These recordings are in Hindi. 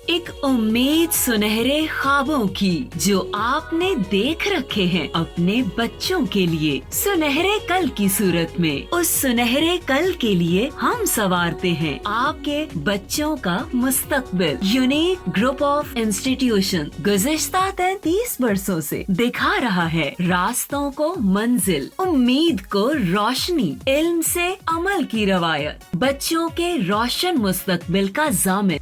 एक उम्मीद सुनहरे ख्वाबों की जो आपने देख रखे हैं अपने बच्चों के लिए, सुनहरे कल की सूरत में। उस सुनहरे कल के लिए हम संवारते हैं आपके बच्चों का मुस्तकबिल। यूनिक ग्रुप ऑफ इंस्टीट्यूशन गुज़िश्ता 33 वर्षों से दिखा रहा है रास्तों को मंजिल, उम्मीद को रोशनी, इल्म से अमल की रवायत, बच्चों के रोशन मुस्तकबिल का ज़ामिन।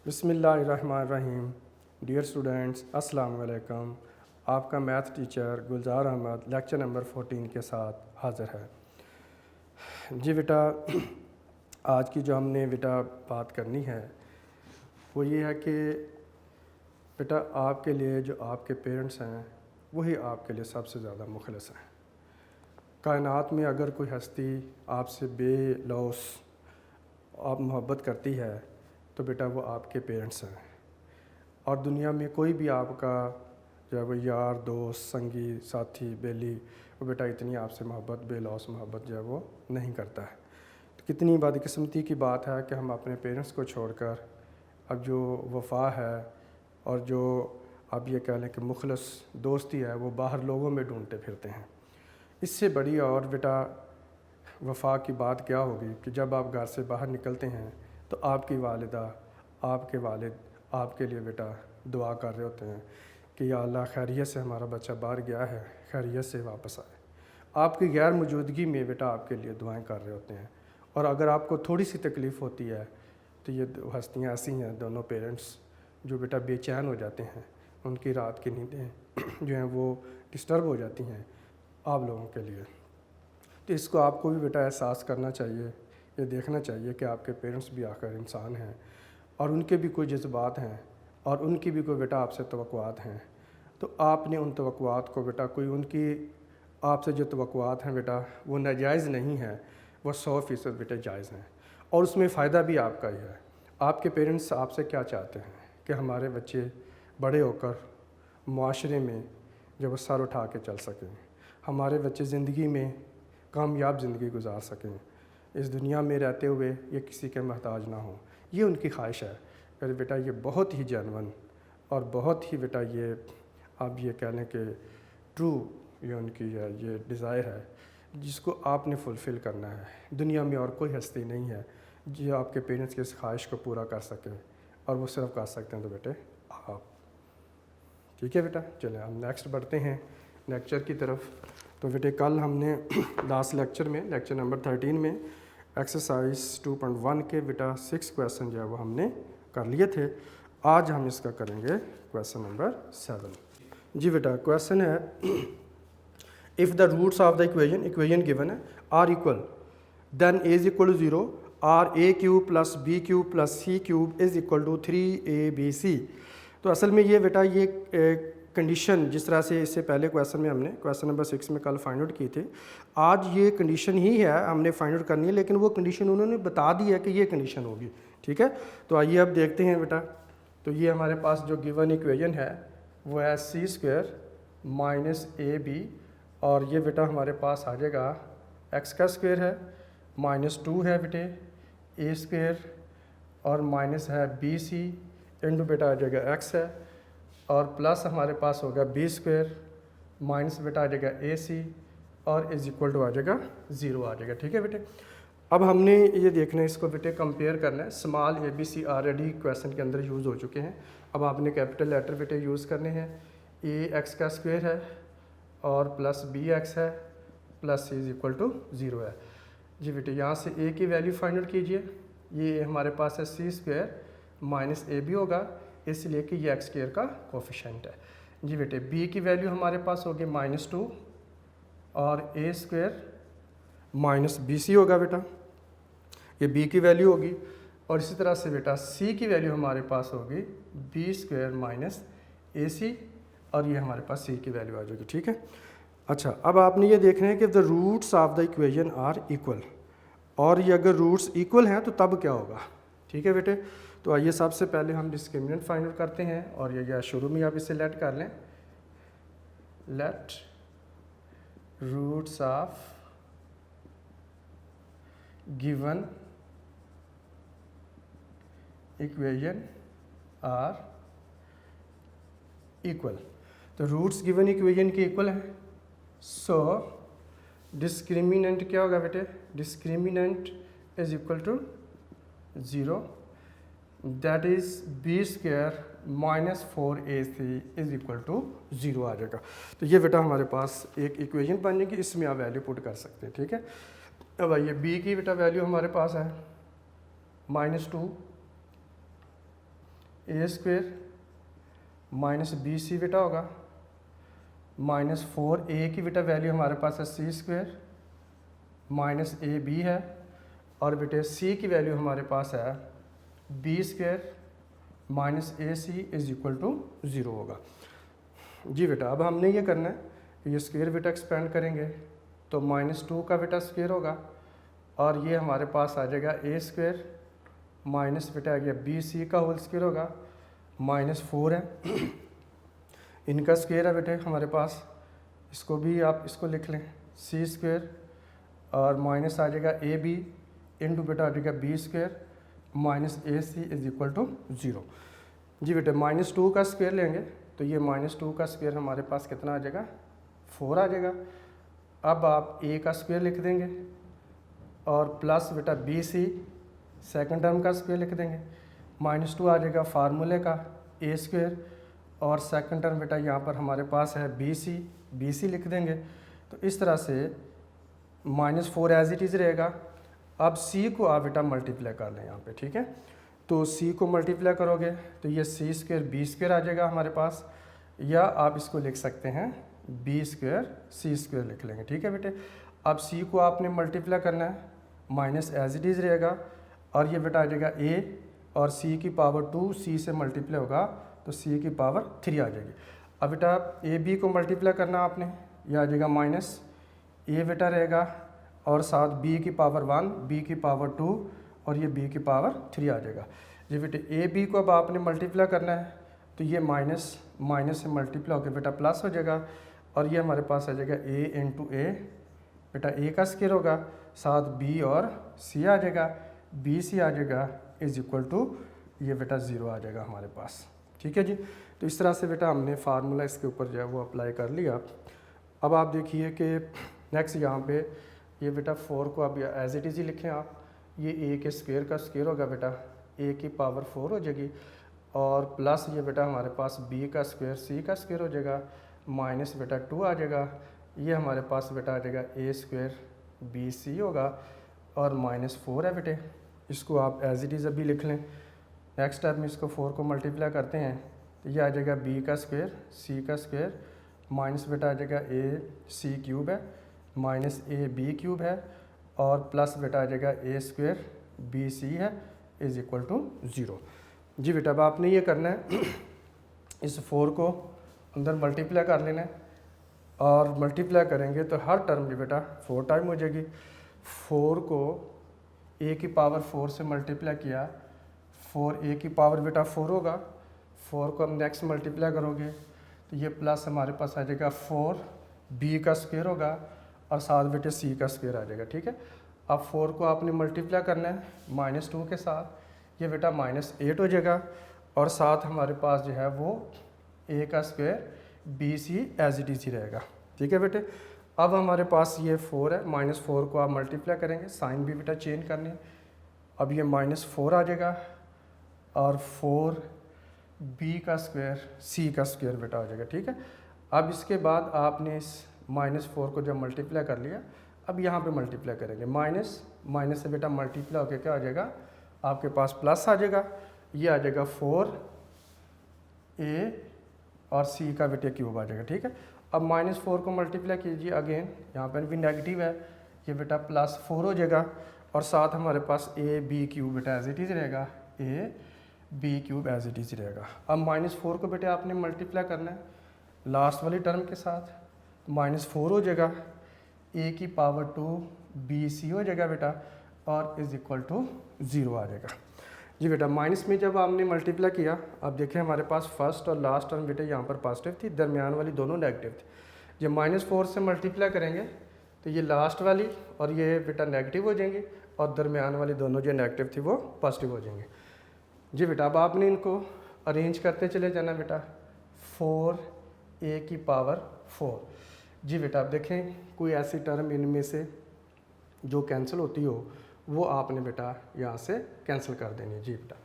बिस्मिल्लाहिर्रहमानिर्रहीम। डियर स्टूडेंट्स, अस्सलाम वालेकुम। आपका मैथ टीचर गुलजार अहमद लेक्चर नंबर 14 के साथ हाज़िर है। जी बेटा, आज की जो हमने बेटा बात करनी है वो ये है कि बेटा आपके लिए जो आपके पेरेंट्स हैं वही आपके लिए सबसे ज़्यादा मुखलिस हैं। कायनात में अगर कोई हस्ती आपसे बेलौस आप मोहब्बत करती है तो बेटा वो आपके पेरेंट्स हैं। और दुनिया में कोई भी आपका जो है वो यार, दोस्त, संगी, साथी, बेली, वो बेटा इतनी आपसे मोहब्बत, बेलौस मोहब्बत जो है वो नहीं करता है। तो कितनी बदकिस्मती की बात है कि हम अपने पेरेंट्स को छोड़कर अब जो वफ़ा है और जो आप ये कह लें कि मुखलस दोस्ती है वो बाहर लोगों में ढूंढते फिरते हैं। इससे बड़ी और बेटा वफ़ा की बात क्या होगी कि जब आप घर से बाहर निकलते हैं तो आपकी वालिदा, आपके वालिद आपके लिए बेटा दुआ कर रहे होते हैं कि या अल्लाह खैरियत से हमारा बच्चा बाहर गया है, खैरियत से वापस आए। आपकी गैर मौजूदगी में बेटा आपके लिए दुआएं कर रहे होते हैं। और अगर आपको थोड़ी सी तकलीफ़ होती है तो ये हस्तियाँ ऐसी हैं, दोनों पेरेंट्स, जो बेटा बेचैन हो जाते हैं, उनकी रात की नींदें जो हैं वो डिस्टर्ब हो जाती हैं आप लोगों के लिए। तो इसको आपको भी बेटा एहसास करना चाहिए, ये देखना चाहिए कि आपके पेरेंट्स भी आखिर इंसान हैं और उनके भी कोई जज्बात हैं और उनकी भी कोई बेटा आपसे तवक्कुआत हैं। तो आपने उन तवक्कुआत को बेटा, कोई उनकी आपसे जो तवक्कुआत हैं बेटा वो नाजायज़ नहीं है, वो 100% बेटा जायज़ हैं और उसमें फ़ायदा भी आपका ही है। आपके पेरेंट्स आपसे क्या चाहते हैं कि हमारे बच्चे बड़े होकर मुआशरे में जब वो सर उठा के चल सकें, हमारे बच्चे ज़िंदगी में कामयाब ज़िंदगी गुजार सकें, इस दुनिया में रहते हुए ये किसी के मोहताज ना हो। ये उनकी ख्वाहिश है। अरे बेटा ये बहुत ही जेन्युइन और बहुत ही बेटा ये आप ये कह लें कि ट्रू ये उनकी है, ये डिज़ायर है जिसको आपने फुलफ़िल करना है। दुनिया में और कोई हस्ती नहीं है जो आपके पेरेंट्स की इस ख्वाहिश को पूरा कर सके और वो सिर्फ कर सकते हैं तो बेटे आप। ठीक है बेटा, चलें हम नेक्स्ट बढ़ते हैं लेक्चर की तरफ। तो बेटे कल हमने लास्ट लेक्चर में, लेक्चर नंबर 13 में एक्सरसाइज 2.1 के बेटा 6 क्वेश्चन जो है वो हमने कर लिए थे। आज हम इसका करेंगे क्वेश्चन नंबर 7। जी बेटा क्वेश्चन है, if the roots of the equation given है are equal then A is equal to 0 are A cube plus B cube plus C cube is equal to 3ab। तो असल में ये बेटा ये कंडीशन जिस तरह से इससे पहले क्वेश्चन में हमने क्वेश्चन नंबर 6 में कल फाइंड आउट की थी, आज ये कंडीशन ही है हमने फाइंड आउट करनी है, लेकिन वो कंडीशन उन्होंने बता दी है कि ये कंडीशन होगी। ठीक है, तो आइए अब देखते हैं बेटा। तो ये हमारे पास जो गिवन इक्वेशन है वो है c² माइनस ab और ये बेटा हमारे पास आ जाएगा x का स्क्वायर है माइनस 2 है बेटे a² और माइनस है bc इंटू बेटा आ जाएगा x है और प्लस हमारे पास होगा b² माइनस बेटा आ जाएगा ac और इज इक्वल टू आ जाएगा 0 आ जाएगा। ठीक है बेटे, अब हमने ये देखना है, इसको बेटे कंपेयर करना है। स्मॉल abc ऑलरेडी क्वेश्चन के अंदर यूज़ हो चुके हैं। अब आपने कैपिटल लेटर बेटे यूज़ करने हैं। a x का स्क्वायर है और प्लस bx है plus c is equal to 0 है। जी बेटे यहाँ से a की वैल्यू फाइंड आउट कीजिए। ये हमारे पास है c² माइनस ab होगा, इसलिए कि ये x² का कोफिशेंट है। जी बेटे b की वैल्यू हमारे पास होगी -2 और a² माइनस bc होगा बेटा, ये b की वैल्यू होगी। और इसी तरह से बेटा c की वैल्यू हमारे पास होगी b² माइनस ac और ये हमारे पास c की वैल्यू आ जाएगी। ठीक है, अच्छा अब आपने ये देखना है कि the roots of the equation are equal, और ये अगर रूट्स इक्वल हैं तो तब क्या होगा। ठीक है बेटे, तो आइए सबसे पहले हम डिस्क्रिमिनेंट फाइंड आउट करते हैं और ये शुरू में आप इसे लेट कर लें। Let roots of given equation are equal, तो रूट्स गिवन इक्वेशन के इक्वल है। सो डिस्क्रिमिनेंट क्या होगा बेटे, discriminant is equal to 0, that is b square minus 4ac is equal to 0 आ जाएगा। तो ये बेटा हमारे पास एक इक्वेशन बन जाएगी, इसमें आप वैल्यू पुट कर सकते हैं, ठीक है। अब आइए बी की बेटा वैल्यू हमारे पास है -2 ए स्क्वायर माइनस बी सी बेटा होगा -4a की बेटा वैल्यू हमारे पास है सी स्क्वायर माइनस ए बी है, और बेटे सी की वैल्यू हमारे पास है B square minus a c is equal to 0 होगा। जी बेटा अब हमने ये करना है कि ये स्क्वायर बेटा एक्सपेंड करेंगे तो -2 का बेटा स्क्वायर होगा, और ये हमारे पास आ जाएगा ए स्क्वायर माइनस बेटा आ गया बी सी का होल स्क्वायर होगा, -4 है इनका स्क्वायर है बेटे हमारे पास, इसको भी आप इसको लिख लें सी स्क्वायर, और माइनस आ जाएगा ए बी इंटू बेटा आ जाएगा b square minus a c is equal to 0। जी बेटे -2 का स्क्वायर लेंगे तो ये -2 का स्क्वायर हमारे पास कितना आ जाएगा 4 आ जाएगा। अब आप ए का स्क्वायर लिख देंगे और प्लस बेटा बी सी सेकेंड टर्म का स्क्वायर लिख देंगे, -2 आ जाएगा फार्मूले का ए स्क्वायर, और सेकंड टर्म बेटा यहाँ पर हमारे पास है बी सी लिख देंगे। तो इस तरह से -4 एज इट इज़ रहेगा। अब सी को आप बेटा मल्टीप्लाई कर लें यहाँ पे, ठीक है। तो सी को मल्टीप्लाई करोगे तो ये सी स्क्वायर बी स्क्वायर आ जाएगा हमारे पास, या आप इसको लिख सकते हैं बी स्क्वायर सी स्क्वायर लिख लेंगे, ठीक है बेटे। अब सी को आपने मल्टीप्लाई करना है, माइनस एज इट इज़ रहेगा, और ये बेटा आ जाएगा ए, और सी की पावर 2 सी से मल्टीप्लाई होगा तो सी की पावर 3 आ जाएगी। अब बेटा ए बी को मल्टीप्लाई करना आपने, यह आ जाएगा माइनस ए बेटा रहेगा, और साथ बी की पावर 1 बी की पावर 2 और ये बी की पावर 3 आ जाएगा। जी बेटे ए बी को अब आपने मल्टीप्लाई करना है तो ये माइनस से मल्टीप्लाई होकर बेटा प्लस हो जाएगा, और ये हमारे पास आ जाएगा ए इंटू ए, बेटा ए का स्क्वायर होगा, साथ बी और सी आ जाएगा, बी सी आ जाएगा इज इक्वल टू ये बेटा 0 आ जाएगा हमारे पास, ठीक है जी। तो इस तरह से बेटा हमने फार्मूला इसके ऊपर जो है वो अप्लाई कर लिया। अब आप देखिए कि नेक्स्ट यहाँ पे ये बेटा 4 को अब एज इट इज़ ही लिखें आप, ये ए के स्क्वायर का स्क्वायर होगा बेटा, ए की पावर 4 हो जाएगी, और प्लस ये बेटा हमारे पास बी का स्क्वायर सी का स्क्वायर हो जाएगा, माइनस बेटा 2 आ जाएगा, ये हमारे पास बेटा आ जाएगा ए स्क्वायर बी सी होगा, और -4 है बेटे, इसको आप एज इट इज़ अभी लिख लें। नेक्स्ट टाइम में इसको 4 को मल्टीप्लाई करते हैं तो ये आ जाएगा बी का स्क्वायर सी का स्क्वायर, माइनस बेटा आ जाएगा ए सी क्यूब है, माइनस ए बी क्यूब है, और प्लस बेटा आ जाएगा ए स्क्वायर बी सी है इज इक्वल टू 0। जी बेटा अब आपने ये करना है, इस 4 को अंदर मल्टीप्लाई कर लेना है, और मल्टीप्लाई करेंगे तो हर टर्म जो बेटा 4 टाइम हो जाएगी। 4 को ए की पावर 4 से मल्टीप्लाई किया, 4 ए की पावर बेटा 4 होगा, 4 को हम नेक्स्ट मल्टीप्लाई करोगे तो ये प्लस हमारे पास आ जाएगा 4 बी का स्क्वायर होगा, और साथ बेटे सी का स्क्वायर आ जाएगा, ठीक है। अब 4 को आपने मल्टीप्लाई करना है -2 के साथ, ये बेटा -8 हो जाएगा, और साथ हमारे पास जो है वो ए का square B C as it is ही रहेगा, ठीक है बेटे। अब हमारे पास ये 4 है, -4 को आप मल्टीप्लाई करेंगे, साइन भी बेटा चेंज करने हैं, अब ये -4 आ जाएगा, और 4 बी का स्क्वायर सी का स्क्वायर बेटा आ जाएगा, ठीक है। अब इसके बाद आपने इस -4 को जब मल्टीप्लाई कर लिया, अब यहाँ पे मल्टीप्लाई करेंगे, माइनस से बेटा मल्टीप्लाई होकर क्या आ जाएगा आपके पास प्लस आ जाएगा, ये आ जाएगा 4 ए और सी का बेटे क्यूब आ जाएगा, ठीक है। अब -4 को मल्टीप्लाई कीजिए अगेन, यहाँ पर भी नेगेटिव है, ये बेटा +4 हो जाएगा, और साथ हमारे पास ए बी क्यूब बेटा एज इट इज़ रहेगा, a b cube as it is रहेगा। अब -4 को बेटे आपने मल्टीप्लाई करना है लास्ट वाली टर्म के साथ, -4 हो जाएगा, ए की पावर 2 बी सी हो जाएगा बेटा, और इज इक्वल टू 0 आ जाएगा। जी बेटा माइनस में जब आपने मल्टीप्लाई किया, अब देखें हमारे पास फर्स्ट और लास्ट टर्म बेटे यहाँ पर पॉजिटिव थी, दरमियान वाली दोनों नेगेटिव थी। जब -4 से मल्टीप्लाई करेंगे तो ये लास्ट वाली और ये बेटा नेगेटिव हो जाएंगे, और दरमियान वाली दोनों जो नेगेटिव थी वो पॉजिटिव हो जाएंगे। जी बेटा अब आपने इनको अरेंज करते चले जाना बेटा, 4a की पावर 4। जी बेटा अब देखें कोई ऐसी टर्म इनमें से जो कैंसिल होती हो वो आपने बेटा यहाँ से कैंसिल कर देनी है। जी बेटा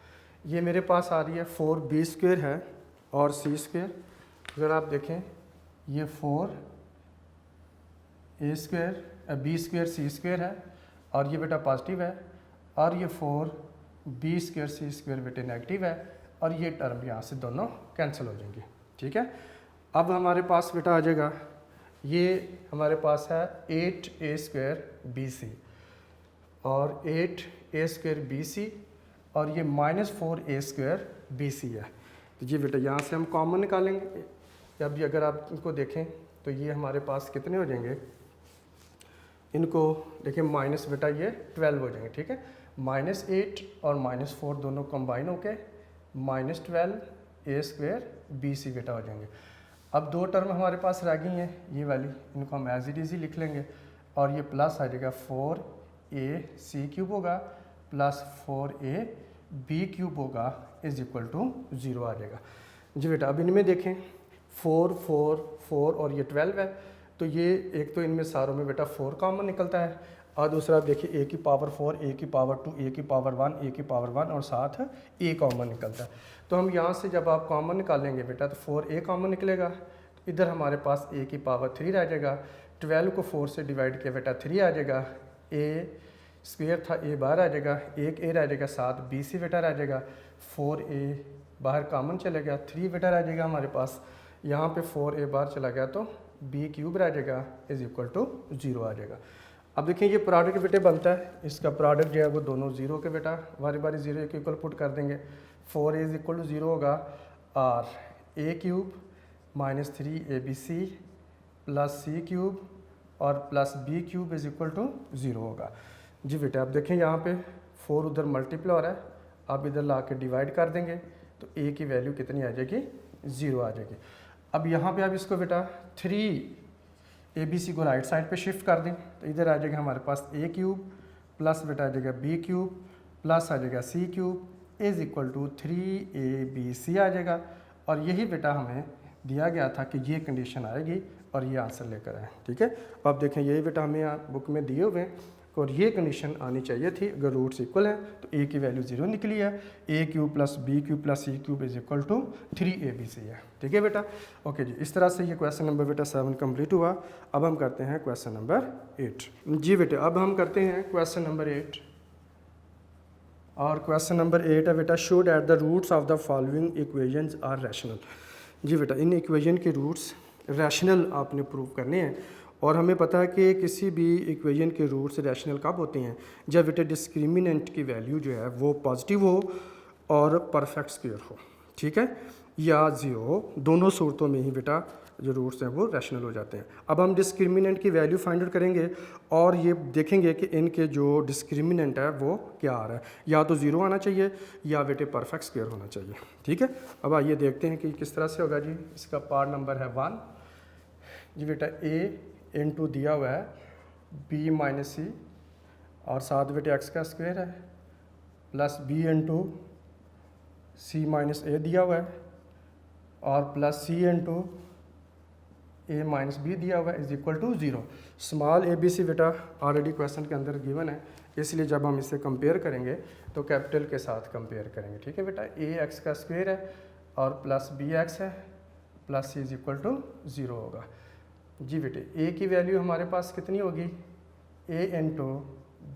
ये मेरे पास आ रही है 4b स्क्वायर है और c स्क्वायर। अगर आप देखें ये 4a square b square c square है और ये बेटा पॉजिटिव है, और ये 4b स्क्वायर c स्क्वायर बेटे नेगेटिव है, और ये टर्म यहाँ से दोनों कैंसिल हो जाएंगी। ठीक है, अब हमारे पास बेटा आ जाएगा, ये हमारे पास है 8a स्क्वायर bc और 8a स्क्वायर bc और ये -4a स्क्वायर bc है। तो जी बेटा यहाँ से हम कॉमन निकालेंगे। अभी अगर आप इनको देखें तो ये हमारे पास कितने हो जाएंगे, इनको देखिए माइनस बेटा ये 12 हो जाएंगे। ठीक है, -8 और -4 दोनों कंबाइन होके -12a स्क्वायर bc बेटा हो जाएंगे। अब दो टर्म हमारे पास रह गई हैं, ये वाली इनको हम एज इट इज़ ही लिख लेंगे, और ये प्लस आ जाएगा 4ac क्यूब होगा प्लस 4ab क्यूब होगा इज इक्वल टू 0 आ जाएगा। जी बेटा अब इनमें देखें 4 4 4 और ये 12 है, तो ये एक तो इनमें सारों में बेटा 4 कॉमन निकलता है, और दूसरा आप देखिए a की पावर 4, a की पावर 2, a की पावर 1, a की पावर 1 और साथ a कॉमन निकलता है। तो हम यहाँ से जब आप कॉमन निकालेंगे बेटा तो 4a कॉमन निकलेगा, तो इधर हमारे पास a की पावर 3 रह जाएगा। 12 को 4 से डिवाइड किया बेटा 3 आ जाएगा, a स्क्वायर था a बाहर आ जाएगा, एक a रह जाएगा, साथ bc बेटा रह जाएगा, 4a बाहर कॉमन चले गया, 3 बेटा रह जाएगा हमारे पास, यहाँ पे 4a बाहर चला गया तो b क्यूब रह जाएगा इज इक्वल टू 0 आ जाएगा। अब देखिए ये प्रोडक्ट बेटे बनता है, इसका प्रोडक्ट जो है वो दोनों जीरो के बेटा बारी बारी जीरो के इक्वल पुट कर देंगे। 4a इज इक्वल टू 0 होगा, और a cube -3abc plus c cube और plus b cube is equal to 0 होगा। जी बेटा अब देखें यहाँ पे 4 उधर मल्टीप्लाई हो रहा है, अब इधर ला के डिवाइड कर देंगे तो a की वैल्यू कितनी आ जाएगी, 0 आ जाएगी। अब यहाँ पे आप इसको बेटा 3abc को राइट साइड पे शिफ्ट कर दें तो इधर आ जाएगा हमारे पास a क्यूब प्लस बेटा आ जाएगा b क्यूब प्लस आ जाएगा c cube is equal to 3abc आ जाएगा। और यही बेटा हमें दिया गया था कि ये कंडीशन आएगी और ये आंसर लेकर आए। ठीक है, अब देखें यही बेटा हमें यहाँ बुक में दिए हुए हैं और ये कंडीशन आनी चाहिए थी। अगर रूट्स इक्वल हैं तो a की वैल्यू 0 निकली है, a cube plus b cube plus c cube is equal to 3abc है। ठीक है बेटा, ओके जी, इस तरह से ये क्वेश्चन नंबर बेटा 7 कंप्लीट हुआ। अब हम करते हैं क्वेश्चन नंबर 8। जी बेटे अब हम करते हैं क्वेश्चन नंबर 8, और क्वेश्चन नंबर 8 है बेटा, show that the roots of the following equations are rational. जी बेटा इन इक्वेशन के रूट्स रैशनल आपने प्रूव करने हैं, और हमें पता है कि किसी भी इक्वेशन के रूट्स रैशनल कब होते हैं, जब बेटा डिस्क्रिमिनेंट की वैल्यू जो है वो पॉजिटिव हो और परफेक्ट स्क्वायर हो, ठीक है, या 0 हो। दोनों सूरतों में ही बेटा जो रूट्स हैं वो रैशनल हो जाते हैं। अब हम डिस्क्रिमिनेंट की वैल्यू फाइंड आउट करेंगे और ये देखेंगे कि इनके जो डिस्क्रिमिनेंट है वो क्या आ रहा है, या तो 0 आना चाहिए या बेटे परफेक्ट स्क्वायर होना चाहिए। ठीक है, अब आइए देखते हैं कि किस तरह से होगा। जी इसका पार्ट नंबर है 1। जी बेटा a इंटू दिया हुआ है b माइनस c और साथ बेटे x का स्क्वायर है plus b into c minus a दिया हुआ है और plus c into a minus b दिया हुआ है is equal to 0। Small a b c बेटा ऑलरेडी क्वेश्चन के अंदर गिवन है, इसलिए जब हम इसे कंपेयर करेंगे तो कैपिटल के साथ कंपेयर करेंगे। ठीक है बेटा, a x का स्क्वायर है और प्लस b x है plus c is equal to 0 होगा। जी बेटे a की वैल्यू हमारे पास कितनी होगी, a इंटू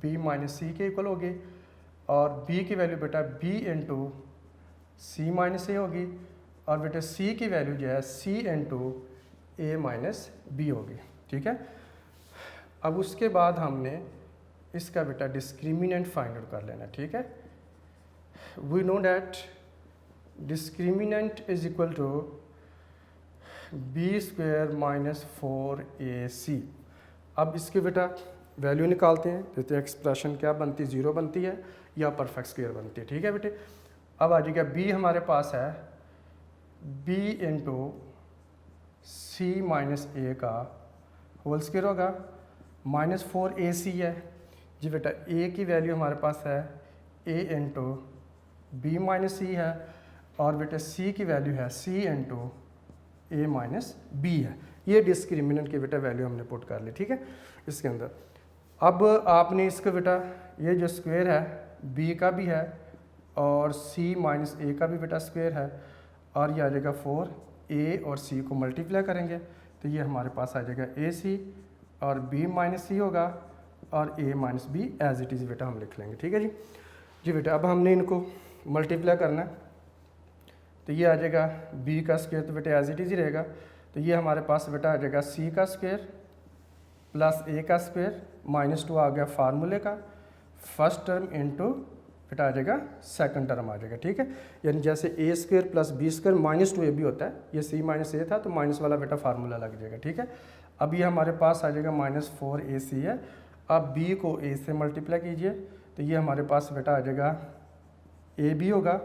बी माइनस सी के इक्वल होगी, और b की वैल्यू बेटा b इंटू सी माइनस ए होगी, और बेटे c की वैल्यू जो है c इंटू ए माइनस बी होगी। ठीक है, अब उसके बाद हमने इसका बेटा डिस्क्रिमिनेंट फाइंड आउट कर लेना। ठीक है, we know that discriminant is equal to b square minus 4ac। अब इसके बेटा वैल्यू निकालते हैं, जैसे एक्सप्रेशन क्या बनती है, 0 बनती है या परफेक्ट स्क्वायर बनती है। ठीक है बेटे, अब आ जाएगा b हमारे पास है b इंटू सी माइनस ए का होल स्क्वायर होगा, -4ac है। जी बेटा ए की वैल्यू हमारे पास है ए इंटू बी माइनस सी है, और बेटा सी की वैल्यू है सी इंटू ए माइनस बी है। ये डिस्क्रिमिनेंट की बेटा वैल्यू हमने पुट कर ली, ठीक है इसके अंदर। अब आपने इसका बेटा ये जो स्क्वायर है बी का भी है और सी माइनस ए का भी बेटा स्क्वायर है, और ये आ जाएगा 4 ए और सी को मल्टीप्लाई करेंगे तो ये हमारे पास आ जाएगा ए सी और बी माइनस सी होगा और A minus B as it is बेटा हम लिख लेंगे, ठीक है जी। जी बेटा अब हमने इनको मल्टीप्लाई करना है तो ये आ जाएगा बी का स्क्वायर तो बेटा एज इट इज़ ही रहेगा, तो ये हमारे पास बेटा आ जाएगा सी का स्क्वायर प्लस ए का स्क्वायर -2 आ गया फार्मूले का, फर्स्ट टर्म इंटू बेटा आ जाएगा सेकंड टर्म आ जाएगा, ठीक है। यानी जैसे ए स्क्वायर प्लस बी स्क्वायर -2 ए भी होता है, ये सी माइनस ए था तो माइनस वाला बेटा फार्मूला लग जाएगा, ठीक है। अब ये हमारे पास आ जाएगा -4 ए सी है। अब बी को ए से मल्टीप्लाई कीजिए तो ये हमारे पास बेटा आ जाएगा ए बी होगा।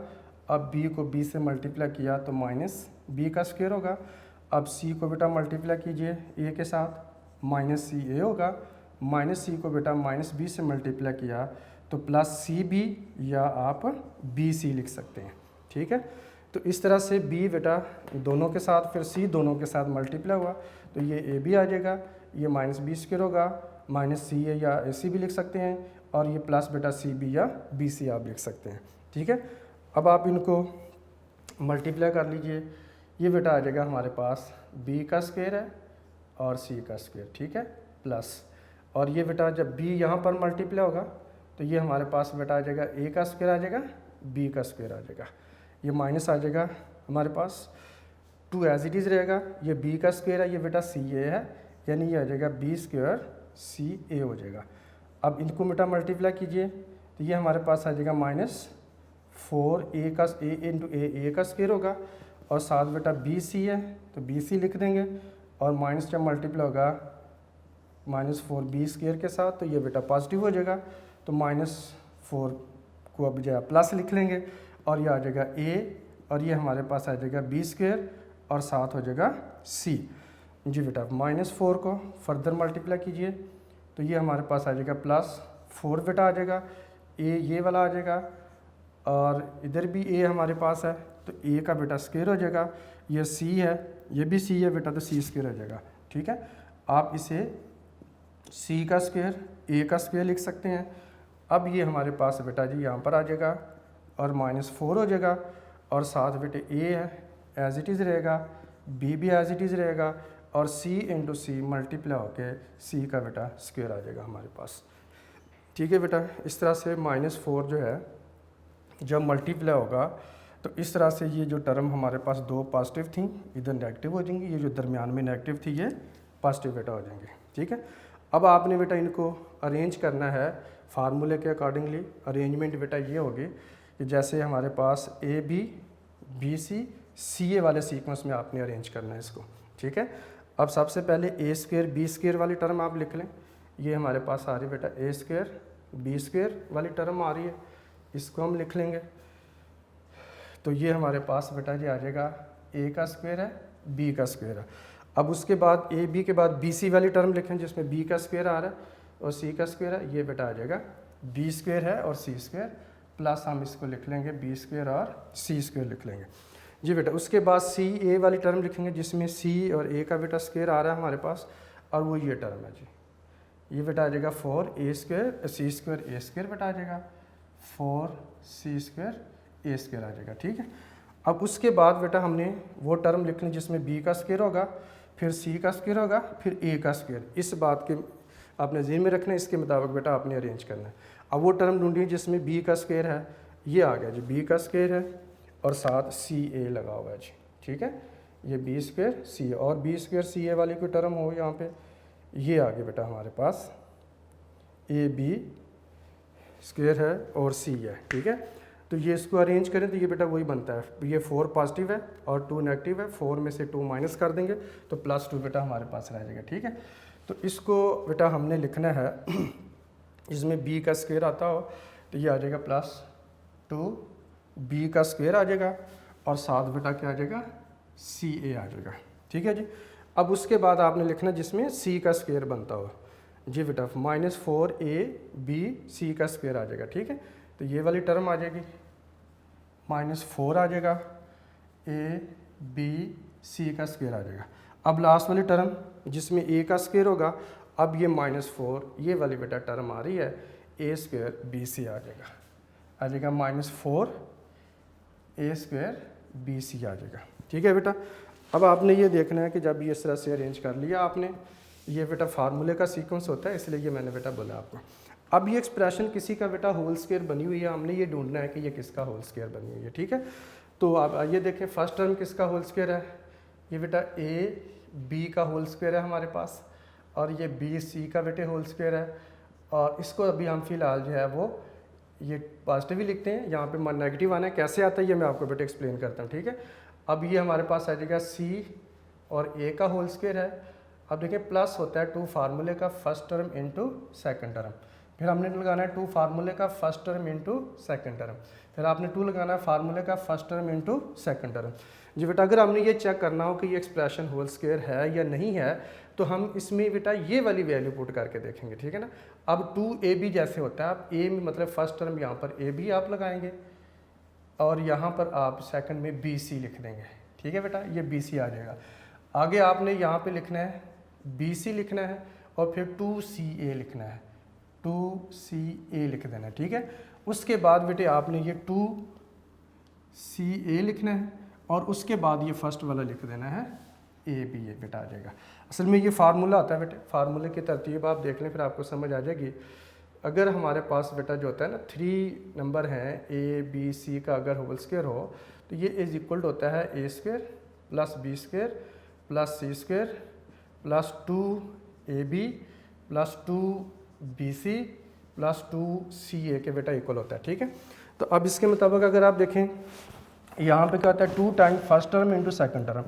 अब बी को बी से मल्टीप्लाई किया तो माइनस बी का स्क्वायर होगा। अब सी को बेटा मल्टीप्लाई कीजिए ए के साथ, माइनस सी ए होगा। माइनस सी को बेटा माइनस बी से मल्टीप्लाई किया तो प्लस सी बी या आप बी सी लिख सकते हैं, ठीक है। तो इस तरह से बी बेटा दोनों के साथ फिर सी दोनों के साथ मल्टीप्लाई हुआ तो ये ए बी आ जाएगा, ये माइनस बी स्क्वायर होगा, माइनस सी ए या ए सी भी लिख सकते हैं, और ये प्लस बेटा सी बी या बी सी आप लिख सकते हैं, ठीक है। अब आप इनको मल्टीप्लाई कर लीजिए, ये बेटा आ जाएगा हमारे पास बी का स्क्वायर है और सी का स्क्वायर, ठीक है, प्लस, और ये बेटा जब बी यहाँ पर मल्टीप्लाई होगा तो ये हमारे पास बेटा आ जाएगा ए का स्क्वायर आ जाएगा, बी का स्क्वायर आ जाएगा, ये माइनस आ जाएगा हमारे पास 2 एज इट इज़ रहेगा, ये बी का स्क्वायर है, ये बेटा सी ए है, यानी ये आ जाएगा बी स्क्वायर सी ए हो जाएगा। अब इनको बेटा मल्टीप्लाई कीजिए तो ये हमारे पास आ जाएगा -4 ए का ए इंटू ए का स्क्वायर होगा, और साथ बेटा बी सी है तो बी सी लिख देंगे, और माइनस जब मल्टीप्लाई होगा -4 बी स्क्वायर के साथ तो ये बेटा पॉजिटिव हो जाएगा, तो -4 को अब जो प्लस लिख लेंगे, और ये आ जाएगा ए, और ये हमारे पास आ जाएगा बी स्क्वायर और साथ हो जाएगा सी। जी बेटा -4 को फर्दर मल्टीप्लाई कीजिए तो ये हमारे पास आ जाएगा +4 बेटा आ जाएगा, ए ये वाला आ जाएगा, और इधर भी ए हमारे पास है तो ए का बेटा स्क्वायर हो जाएगा, ये सी है ये भी सी है बेटा तो सी स्क्वायर हो जाएगा, ठीक है। आप इसे सी का स्क्वायर ए का स्क्वायर लिख सकते हैं। अब ये हमारे पास बेटा जी यहाँ पर आ जाएगा और -4 हो जाएगा, और साथ बेटे ए है एज इट इज़ रहेगा, बी भी एज इट इज़ रहेगा, और सी इंटू सी मल्टीप्लाई होके सी का बेटा स्क्वायर आ जाएगा हमारे पास, ठीक है बेटा। इस तरह से -4 जो है जब मल्टीप्लाई होगा तो इस तरह से ये जो टर्म हमारे पास 2 पॉजिटिव थी इधर नेगेटिव हो जाएंगी, ये जो दरमियान में नेगेटिव थी ये पॉजिटिव बेटा हो जाएंगे, ठीक है। अब आपने बेटा इनको अरेंज करना है फार्मूले के अकॉर्डिंगली। अरेंजमेंट बेटा ये होगी कि जैसे हमारे पास ए बी बी सी ए वाले सीक्वेंस में आपने अरेंज करना है इसको, ठीक है। अब सबसे पहले ए स्क्वायर बी स्क्वायर वाली टर्म आप लिख लें, ये हमारे पास आ रही है बेटा ए स्क्वायर बी स्क्वायर वाली टर्म आ रही है, इसको हम लिख लेंगे। तो ये हमारे पास बेटा जी आ जाएगा ए का स्क्वायर है बी का स्क्वायर है। अब उसके बाद ए बी के बाद बी सी वाली टर्म लिखें जिसमें बी का स्क्वायर आ रहा है और सी का स्क्वायर है, ये बेटा आ जाएगा बी स्क्वायर है और सी स्क्वायर, प्लस हम इसको लिख लेंगे बी स्क्वायर और सी स्क्वायर लिख लेंगे। जी बेटा उसके बाद सी ए वाली टर्म लिखेंगे जिसमें सी और ए का बेटा स्क्वायर आ रहा है हमारे पास, और वो ये टर्म है जी, ये बेटा आ जाएगा 4 ए स्क्वायर सी स्क्वायर ए स्क्वायर बेटा आ जाएगा, 4 सी स्क्वायर ए स्क्वायर आ जाएगा, ठीक है। अब उसके बाद बेटा हमने वो टर्म लिख ली जिसमें बी का स्क्वायर होगा, फिर सी का स्क्वायर होगा, फिर ए का स्क्वायर। इस बात के आपने ज़हन में रखना है, इसके मुताबिक बेटा आपने अरेंज करना है। अब वो टर्म ढूंढिए जिसमें बी का स्क्वायर है, ये आ गया जी बी का स्क्वायर है और साथ सी ए लगा हुआ है जी, ठीक है। ये बी स्क्वायर सी और बी स्क्वायर सी ए वाली कोई टर्म हो यहाँ पे, ये आ गया बेटा हमारे पास ए बी स्क्वायर है और सी है, ठीक है। तो ये इसको अरेंज करें तो ये बेटा वही बनता है, ये 4 पॉजिटिव है और 2 नेगेटिव है, 4 में से 2 माइनस कर देंगे तो +2 बेटा हमारे पास रह जाएगा, ठीक है। तो इसको बेटा हमने लिखना है इसमें b का स्क्वायर आता हो तो ये आ जाएगा +2 b का स्क्वायर आ जाएगा, और साथ बेटा क्या आ जाएगा CA आ जाएगा, ठीक है जी। अब उसके बाद आपने लिखना जिसमें c का स्क्वायर बनता हो, जी बेटा -4ab का स्क्वायर आ जाएगा, ठीक है। तो ये वाली टर्म आ जाएगी, -4 आ जाएगा, abc का स्क्वायर आ जाएगा। अब लास्ट वाली टर्म जिसमें a का स्क्वायर होगा, अब ये -4 ये वाली बेटा टर्म आ रही है, a स्क्वायर bc आ जाएगा -4 a स्क्वायर bc आ जाएगा, ठीक है बेटा। अब आपने ये देखना है कि जब ये इस तरह से अरेंज कर लिया आपने, ये बेटा फार्मूले का सीक्वेंस होता है, इसलिए ये मैंने बेटा बोला आपको। अब ये एक्सप्रेशन किसी का बेटा होल स्क्वायर बनी हुई है, हमने ये ढूंढना है कि ये किसका होल स्क्वायर बनी हुई है, ठीक है। तो आप ये देखें, फर्स्ट टर्म किसका होल स्क्वायर है, ये बेटा ए बी का होल स्क्वायर है हमारे पास, और ये बी सी का बेटे होल स्क्वायर है। और इसको अभी हम फिलहाल जो है वो ये पॉजिटिव ही लिखते हैं, यहाँ पे नेगेटिव आना है, कैसे आता है ये मैं आपको बेटे एक्सप्लेन करता हूँ, ठीक है। अब ये हमारे पास आ जाएगा सी और ए का होल स्क्वायर है। अब देखिए प्लस होता है 2 फार्मूले का first term into second term, फिर हमने लगाना है 2 फार्मूले का first term into second term, फिर आपने 2 लगाना है फार्मूले का first term into second term. जी बेटा अगर हमने ये चेक करना हो कि ये एक्सप्रेशन होल स्क्वायर है या नहीं है, तो हम इसमें बेटा ये वाली वैल्यू पुट करके देखेंगे, ठीक है ना। अब 2ab जैसे होता है, आप a में मतलब फर्स्ट टर्म यहाँ पर ab आप लगाएंगे और यहाँ पर आप सेकंड में bc लिख देंगे, ठीक है बेटा, ये bc आ जाएगा। आगे आपने यहाँ पे लिखना है bc लिखना है और फिर 2ca लिखना है, 2ca लिख देना है, ठीक है। उसके बाद बेटे आपने ये 2ca लिखना है और उसके बाद ये फर्स्ट वाला लिख देना है ab बेटा आ जाएगा। असल में ये फार्मूला होता है बेटे, फार्मूले की तरतीब आप देख लें फिर आपको समझ आ जाएगी। अगर हमारे पास बेटा जो होता है ना 3 नंबर हैं a b c का, अगर होल स्क्वायर हो तो ये इज इक्वल होता है a square plus b square plus c square plus 2ab plus 2bc plus 2ca के बेटा इक्वल होता है, ठीक है। तो अब इसके मुताबिक अगर आप देखें यहाँ पे क्या होता है 2 time first term into second term,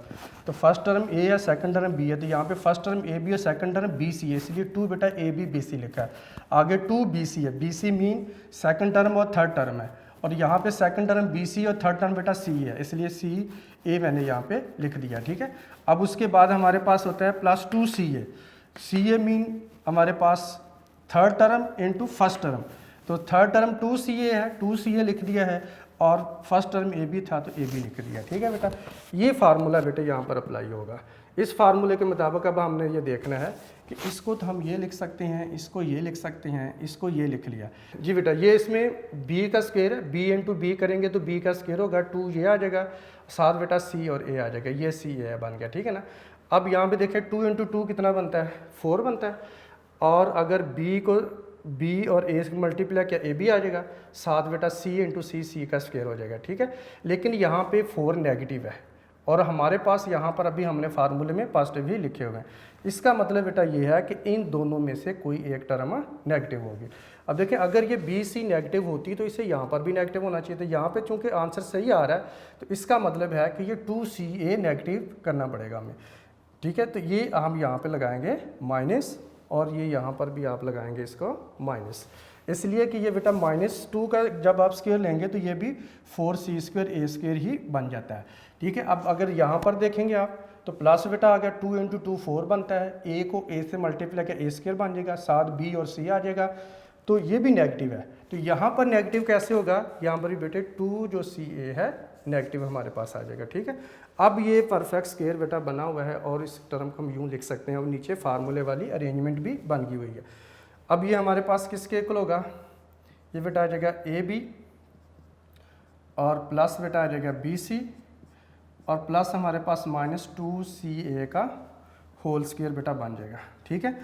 तो फर्स्ट टर्म a है सेकंड टर्म b है, तो यहाँ पे फर्स्ट टर्म a b है सेकंड टर्म b c है, इसलिए 2 बेटा a b b c लिखा है। आगे 2 b c है, b c mean second term और थर्ड टर्म है, और यहाँ पे सेकंड टर्म b c और थर्ड टर्म बेटा c है, इसलिए c a मैंने यहाँ पे लिख दिया, ठीक है। अब उसके बाद हमारे पास होता है प्लस 2ca, ca मीन हमारे पास third term into first term, तो थर्ड टर्म 2ca है, 2ca लिख दिया है, और फर्स्ट टर्म ए बी था तो ए बी लिख दिया, ठीक है बेटा। ये फार्मूला बेटे यहाँ पर अप्लाई होगा। इस फार्मूले के मुताबिक अब हमने ये देखना है कि इसको तो हम ये लिख सकते हैं, इसको ये लिख सकते हैं, इसको ये लिख लिया। जी बेटा ये इसमें b का स्क्वायर है, b इंटू बी करेंगे तो b का स्क्वायर होगा 2 ये आ जाएगा, साथ बेटा c और a आ जाएगा, ये c a बन गया, ठीक है ना। अब यहाँ पे देखें 2 इंटू 2 कितना बनता है, 4 बनता है, और अगर b को b और a से मल्टीप्लाई किया a b आ जाएगा, साथ बेटा c इंटू c का स्क्वायर हो जाएगा, ठीक है। लेकिन यहाँ पे 4 नेगेटिव है और हमारे पास यहाँ पर अभी हमने फार्मूले में पॉजिटिव ही लिखे हुए हैं। इसका मतलब बेटा ये है कि इन दोनों में से कोई एक टर्म नेगेटिव होगी। अब देखें अगर ये बी सी नेगेटिव होती तो इसे यहाँ पर भी नेगेटिव होना चाहिए, तो यहाँ पे चूँकि आंसर सही आ रहा है तो इसका मतलब है कि ये 2ca नेगेटिव करना पड़ेगा हमें, ठीक है। तो ये हम यहाँ पर लगाएंगे माइनस, और ये यहाँ पर भी आप लगाएंगे इसको माइनस, इसलिए कि ये बेटा -2 का जब आप स्क्वायर लेंगे तो ये भी 4c स्क्वायर a स्क्वायर ही बन जाता है, ठीक है। अब अगर यहाँ पर देखेंगे आप तो प्लस बेटा आ गया, 2 इंटू 2 4 बनता है, a को a से मल्टीप्लाई किया a स्क्वायर बन जाएगा, साथ b और c आ जाएगा, तो ये भी नेगेटिव है। तो यहाँ पर नेगेटिव कैसे होगा, यहाँ पर भी बेटे 2 जो ca है नेगेटिव हमारे पास आ जाएगा, ठीक है। अब ये परफेक्ट स्क्वायर बेटा बना हुआ है और इस टर्म को हम यूँ लिख सकते हैं, और नीचे फार्मूले वाली अरेंजमेंट भी बन गई हुई है। अब ये हमारे पास किसके इक्वल होगा, ये बेटा आ जाएगा ए बी और प्लस बेटा आ जाएगा बी सी और प्लस हमारे पास -2ca का होल स्क्वायर बेटा बन जाएगा, ठीक है।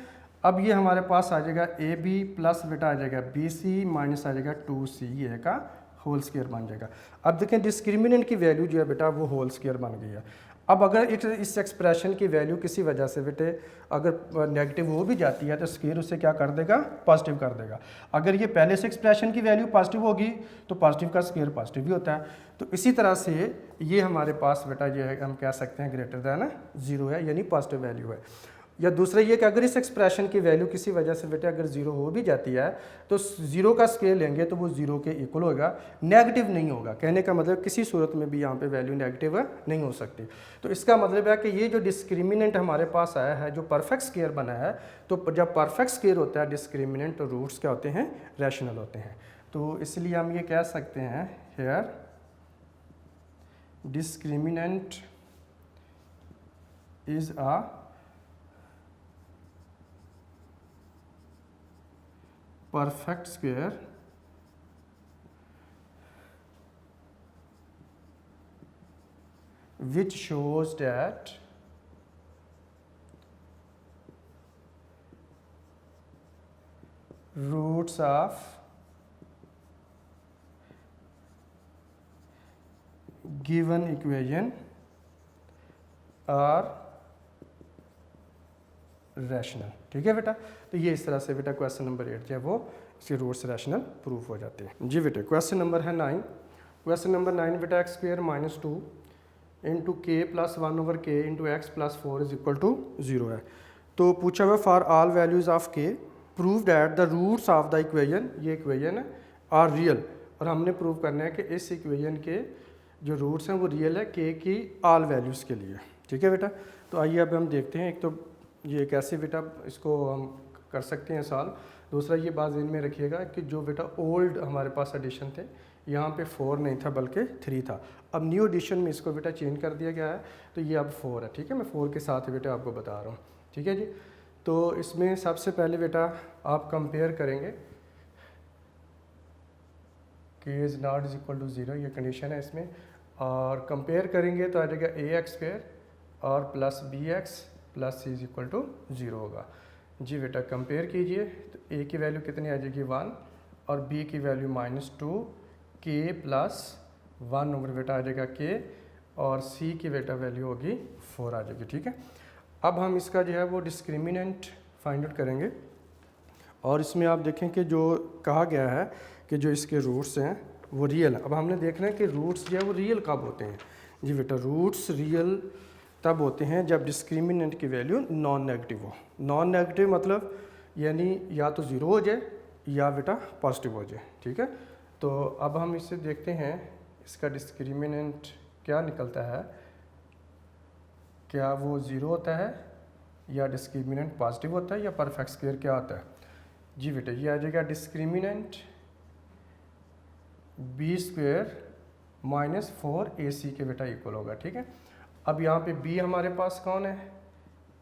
अब ये हमारे पास आ जाएगा ए बी प्लस बेटा आ जाएगा बी सी माइनस आ जाएगा 2ca का होल स्क्वायर बन जाएगा। अब देखें डिस्क्रिमिनेंट की वैल्यू जो है बेटा वो होल स्क्वायर बन गई है। अब अगर इस एक्सप्रेशन की वैल्यू किसी वजह से बेटे अगर नेगेटिव हो भी जाती है तो स्क्वायर उसे क्या कर देगा, पॉजिटिव कर देगा। अगर ये पहले से एक्सप्रेशन की वैल्यू पॉजिटिव होगी तो पॉजिटिव का स्क्वायर पॉजिटिव भी होता है। तो इसी तरह से ये हमारे पास बेटा ये हम कह सकते हैं ग्रेटर दैन 0 है, यानी पॉजिटिव वैल्यू है। या दूसरा ये कि अगर इस एक्सप्रेशन की वैल्यू किसी वजह से बेटा अगर ज़ीरो हो भी जाती है तो ज़ीरो का स्क्वायर लेंगे तो वो ज़ीरो के इक्वल होगा, नेगेटिव नहीं होगा। कहने का मतलब किसी सूरत में भी यहाँ पे वैल्यू नेगेटिव नहीं हो सकती। तो इसका मतलब है कि ये जो डिस्क्रिमिनेंट हमारे पास आया है, जो परफेक्ट स्क्वायर बना है, तो जब परफेक्ट स्क्वायर होता है डिस्क्रिमिनेंट, तो रूट्स क्या होते हैं, रैशनल होते हैं। तो इसलिए हम ये कह सकते हैं here discriminant is a perfect square which shows that roots of given equation are rational. ठीक है बेटा, तो ये इस तरह से बेटा क्वेश्चन नंबर 8 जो है वो इसके रूट्स रैशनल प्रूफ हो जाते हैं। जी बेटा क्वेश्चन नंबर है 9। क्वेश्चन नंबर 9 बेटा x square minus 2 into k plus 1 over k into x plus 4 is equal to 0 है। तो पूछा हुआ for all values of k prove that the roots of the equation, ये इक्वेशन है, आर रियल, और हमने प्रूव करना है कि इस इक्वेशन के जो रूट्स हैं वो रियल है के की ऑल वैल्यूज़ के लिए। ठीक है बेटा, तो आइए अब हम देखते हैं। एक तो ये कैसे बेटा इसको हम कर सकते हैं सॉल्व, दूसरा ये बात ध्यान में रखिएगा कि जो बेटा ओल्ड हमारे पास एडिशन थे यहाँ पे 4 नहीं था बल्कि 3 था, अब न्यू एडिशन में इसको बेटा चेंज कर दिया गया है तो ये अब 4 है। ठीक है, मैं 4 के साथ बेटा आपको बता रहा हूँ। ठीक है जी, तो इसमें सबसे पहले बेटा आप कंपेयर करेंगे k is not is equal to 0, ये कंडीशन है इसमें, और कंपेयर करेंगे तो आ जाएगा ए एक्स स्क्वायर और plus B x plus C is equal to 0 होगा। जी बेटा कंपेयर कीजिए तो ए की वैल्यू कितनी आ जाएगी 1 और बी की वैल्यू -2, के प्लस 1 ओवर बेटा आ जाएगा के, और सी की बेटा वैल्यू होगी 4 आ जाएगी। ठीक है, अब हम इसका जो है वो डिस्क्रिमिनेंट फाइंड आउट करेंगे, और इसमें आप देखें कि जो कहा गया है कि जो इसके रूट्स हैं वो रियल है। अब हमने देखना है कि रूट्स जो है वो रियल कब होते हैं। जी बेटा रूट्स रियल तब होते हैं जब डिस्क्रिमिनेंट की वैल्यू नॉन नेगेटिव हो। नॉन नेगेटिव मतलब यानी या तो 0 हो जाए या बेटा पॉजिटिव हो जाए। ठीक है, तो अब हम इससे देखते हैं इसका डिस्क्रिमिनेंट क्या निकलता है, क्या वो 0 होता है या डिस्क्रिमिनेंट पॉजिटिव होता है या परफेक्ट स्क्वायर क्या होता है। जी बेटा ये आ जाएगा discriminant B square minus 4ac के बेटा इक्वल होगा। ठीक है, अब यहाँ पे b हमारे पास कौन है,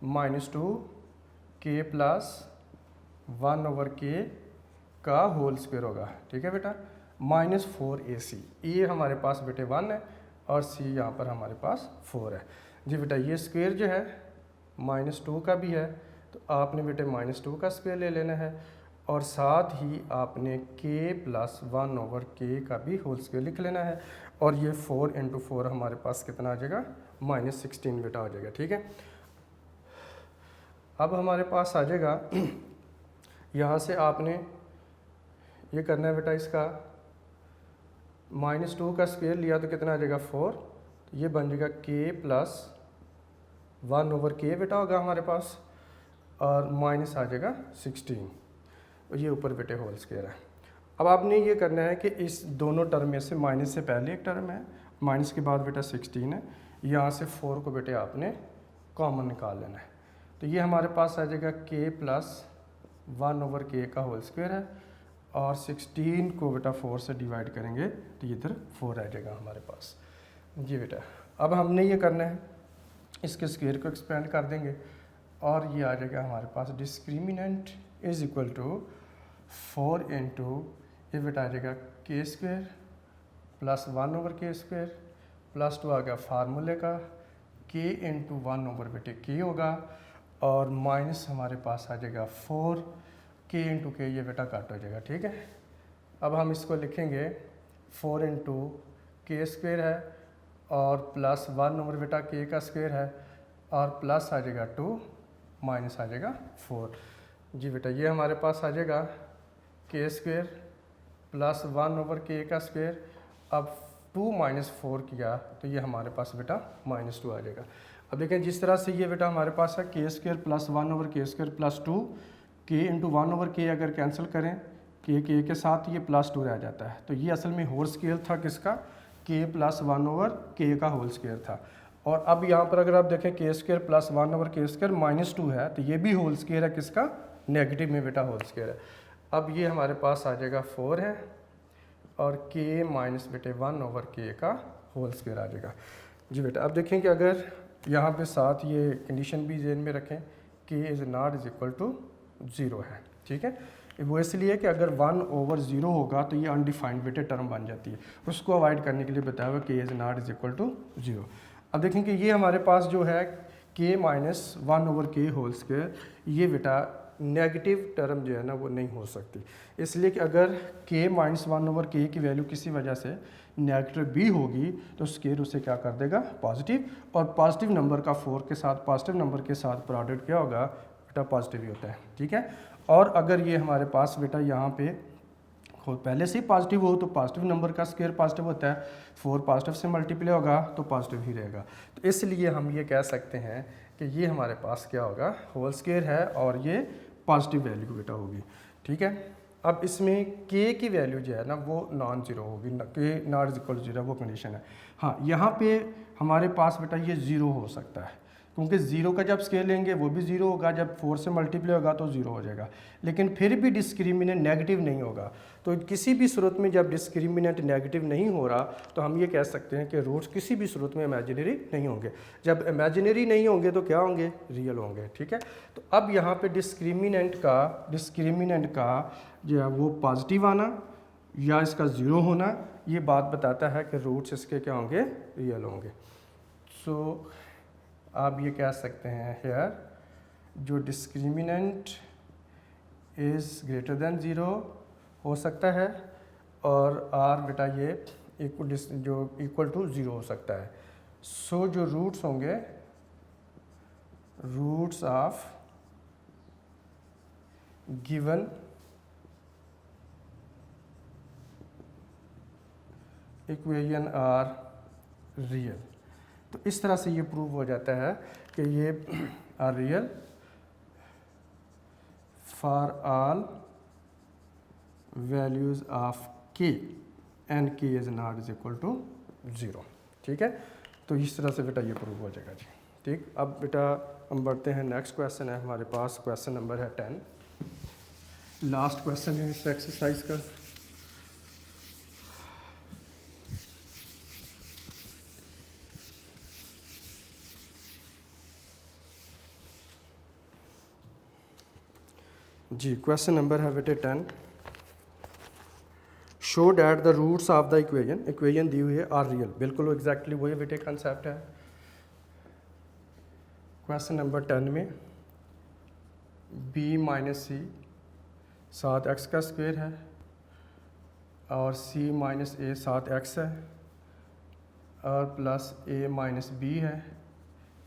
-2 के प्लस 1 ओवर के का होल स्क्वायर होगा। ठीक है बेटा, -4ac, ए हमारे पास बेटे 1 है और c यहाँ पर हमारे पास 4 है। जी बेटा ये स्क्वायर जो है -2 का भी है तो आपने बेटे -2 का स्क्वायर ले लेना है, और साथ ही आपने k प्लस 1 ओवर के का भी होल स्क्वायर लिख लेना है, और ये 4 इंटू 4 हमारे पास कितना आ जाएगा, -16 बेटा आ जाएगा। ठीक है, अब हमारे पास आ जाएगा यहाँ से आपने ये करना है बेटा, इसका -2 का स्क्वायर लिया तो कितना आ जाएगा 4, तो ये बन जाएगा k प्लस 1 ओवर के बेटा होगा हमारे पास, और माइनस आ जाएगा 16, और ये ऊपर बेटे होल स्क्वायर है। अब आपने ये करना है कि इस दोनों टर्म में से माइनस से पहले एक टर्म है, माइनस के बाद बेटा 16 है, यहाँ से 4 को बेटे आपने कॉमन निकाल लेना है, तो ये हमारे पास आ जाएगा k प्लस 1 ओवर के का होल स्क्वायर है, और 16 को बेटा 4 से डिवाइड करेंगे तो ये इधर 4 आ जाएगा हमारे पास। जी बेटा अब हमने ये करना है, इसके स्क्वायर को एक्सपेंड कर देंगे और ये आ जाएगा हमारे पास discriminant is equal to 4 into ये बेटा आ जाएगा K square plus 1 over K square plus 2 आ गया फार्मूले का के इंटू 1 ओवर बेटे के होगा, और माइनस हमारे पास आ जाएगा 4 के इंटू के, ये बेटा काट हो जाएगा। ठीक है, अब हम इसको लिखेंगे 4 इंटू के स्क्वायर है और प्लस 1 ओवर बेटा के का स्क्वायर है, और प्लस आ जाएगा 2 माइनस आ जाएगा 4। जी बेटा ये हमारे पास आ जाएगा के स्क्वायर प्लस 1 ओवर के का स्क्वायर, अब 2 माइनस 4 किया तो ये हमारे पास बेटा -2 आ जाएगा। अब देखें जिस तरह से ये बेटा हमारे पास है के square plus 1 over K square plus 2, के इंटू 1 ओवर के अगर कैंसिल करें के के साथ ये प्लस 2 रह जाता है। तो ये असल में होल स्क्वायर था किसका, के प्लस 1 ओवर के का होल स्क्वायर था। और अब यहाँ पर अगर आप देखें के square plus 1 over K square minus 2 है, तो ये भी होल स्क्वायर है किसका, नेगेटिव में बेटा होल स्क्वायर है। अब ये हमारे पास आ जाएगा 4 है और के माइनस बेटे 1 ओवर के का होल स्क्वायर आ जाएगा। जी बेटा अब देखें कि अगर यहाँ पे साथ ये कंडीशन भी ज़हन में रखें k is not is equal to 0 है, ठीक है। वो इसलिए कि अगर 1 ओवर 0 होगा तो ये अनडिफाइंड बेटे टर्म बन जाती है, उसको अवॉइड करने के लिए बताया हुआ k is not is equal to 0। अब देखें कि ये हमारे पास जो है के माइनस 1 ओवर के होल स्क्वायर, ये बेटा नेगेटिव टर्म जो है ना वो नहीं हो सकती, इसलिए कि अगर के माइनस 1 ओवर के की वैल्यू किसी वजह से नेगेटिव भी होगी तो स्क्वायर उसे क्या कर देगा, पॉजिटिव, और पॉजिटिव नंबर का 4 के साथ पॉजिटिव नंबर के साथ प्रोडक्ट क्या होगा बेटा, पॉजिटिव ही होता है, ठीक है। और अगर ये हमारे पास बेटा यहाँ पे पहले से ही पॉजिटिव हो तो पॉजिटिव नंबर का स्क्वायर पॉजिटिव होता है, 4 पॉजिटिव से मल्टीप्लाई होगा तो पॉजिटिव ही रहेगा। तो इसलिए हम ये कह सकते हैं कि ये हमारे पास क्या होगा, होल स्क्वायर है और ये पॉजिटिव वैल्यू बेटा होगी, ठीक है। अब इसमें के की वैल्यू जो है ना वो नॉन ज़ीरो होगी, के नॉट इज इक्वल ज़ीरो, वो कंडीशन है। हाँ यहाँ पे हमारे पास बेटा ये ज़ीरो हो सकता है, क्योंकि ज़ीरो का जब स्केल लेंगे वो भी ज़ीरो होगा, जब 4 से मल्टीप्लाई होगा तो ज़ीरो हो जाएगा, लेकिन फिर भी डिस्क्रिमिनेंट नेगेटिव नहीं होगा। तो किसी भी सूरत में जब डिस्क्रिमिनेंट नेगेटिव नहीं हो रहा तो हम ये कह सकते हैं कि रूट्स किसी भी सूरत में इमेजिनरी नहीं होंगे। जब इमेजिनरी नहीं होंगे तो क्या होंगे, रियल होंगे, ठीक है। तो अब यहाँ पे डिस्क्रिमिनेंट का जो है वो पॉजिटिव आना या इसका ज़ीरो होना, ये बात बताता है कि रूट्स इसके क्या होंगे, रियल होंगे। सो आप ये कह सकते हैं हेयर जो discriminant is greater than zero हो सकता है और आर बेटा ये इक्वल टू ज़ीरो हो सकता है। सो जो रूट्स होंगे, roots of given equation are real. तो इस तरह से ये प्रूव हो जाता है कि ये are real for all values of k and k is not is equal to 0, ठीक है। तो इस तरह से बेटा ये प्रूव हो जाएगा जी, ठीक। अब बेटा हम बढ़ते हैं, नेक्स्ट क्वेश्चन है हमारे पास, क्वेश्चन नंबर है 10, लास्ट क्वेश्चन है इस एक्सरसाइज का। जी क्वेश्चन नंबर है बेटे 10, show that the roots of the equation दी हुई है आर रियल। बिल्कुल एग्जैक्टली वही बेटे कंसेप्ट है। क्वेश्चन नंबर 10 में b माइनस सी 7x का स्क्वायर है और c माइनस ए 7x है और प्लस a माइनस बी है